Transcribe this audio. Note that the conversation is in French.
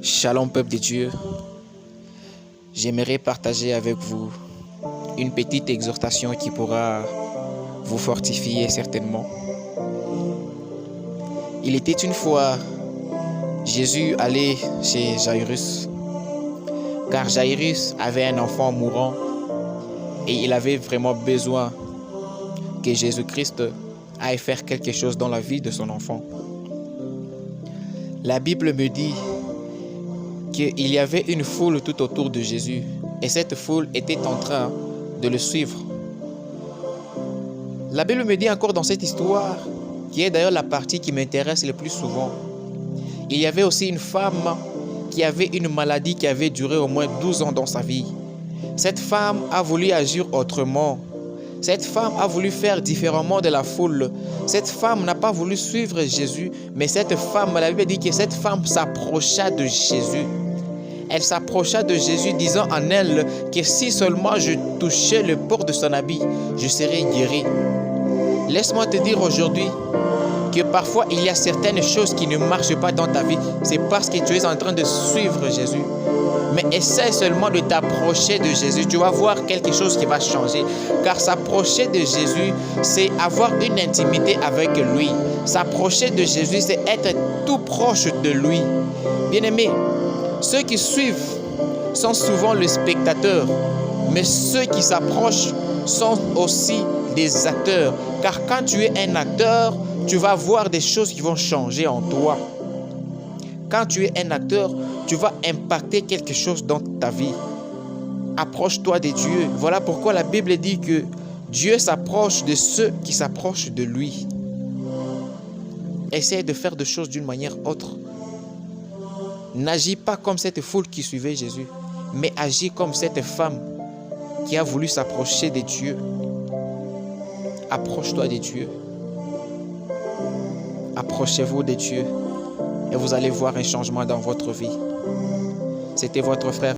Shalom peuple de Dieu, j'aimerais partager avec vous une petite exhortation qui pourra vous fortifier certainement. Il était une fois, Jésus allait chez Jairus, car Jairus avait un enfant mourant et il avait vraiment besoin que Jésus-Christ aille faire quelque chose dans la vie de son enfant. La Bible me dit qu'il y avait une foule tout autour de Jésus et cette foule était en train de le suivre. La Bible me dit encore dans cette histoire, qui est d'ailleurs la partie qui m'intéresse le plus souvent, il y avait aussi une femme qui avait une maladie qui avait duré au moins 12 ans dans sa vie. Cette femme a voulu agir autrement. Cette femme a voulu faire différemment de la foule. Cette femme n'a pas voulu suivre Jésus, mais cette femme, la Bible dit que cette femme s'approcha de Jésus. Elle s'approcha de Jésus disant en elle que si seulement je touchais le bord de son habit, je serais guéri. Laisse-moi te dire aujourd'hui que parfois il y a certaines choses qui ne marchent pas dans ta vie. C'est parce que tu es en train de suivre Jésus. Mais essaie seulement de t'approcher de Jésus. Tu vas voir quelque chose qui va changer. Car s'approcher de Jésus, c'est avoir une intimité avec lui. S'approcher de Jésus, c'est être tout proche de lui. Bien-aimés, ceux qui suivent sont souvent les spectateurs. Mais ceux qui s'approchent sont aussi des acteurs. Car quand tu es un acteur, tu vas voir des choses qui vont changer en toi. Quand tu es un acteur, tu vas impacter quelque chose dans ta vie. Approche-toi de Dieu. Voilà pourquoi la Bible dit que Dieu s'approche de ceux qui s'approchent de lui. Essaye de faire des choses d'une manière autre. N'agis pas comme cette foule qui suivait Jésus, mais agis comme cette femme qui a voulu s'approcher de Dieu. Approche-toi de Dieu. Approchez-vous de Dieu et vous allez voir un changement dans votre vie. C'était votre frère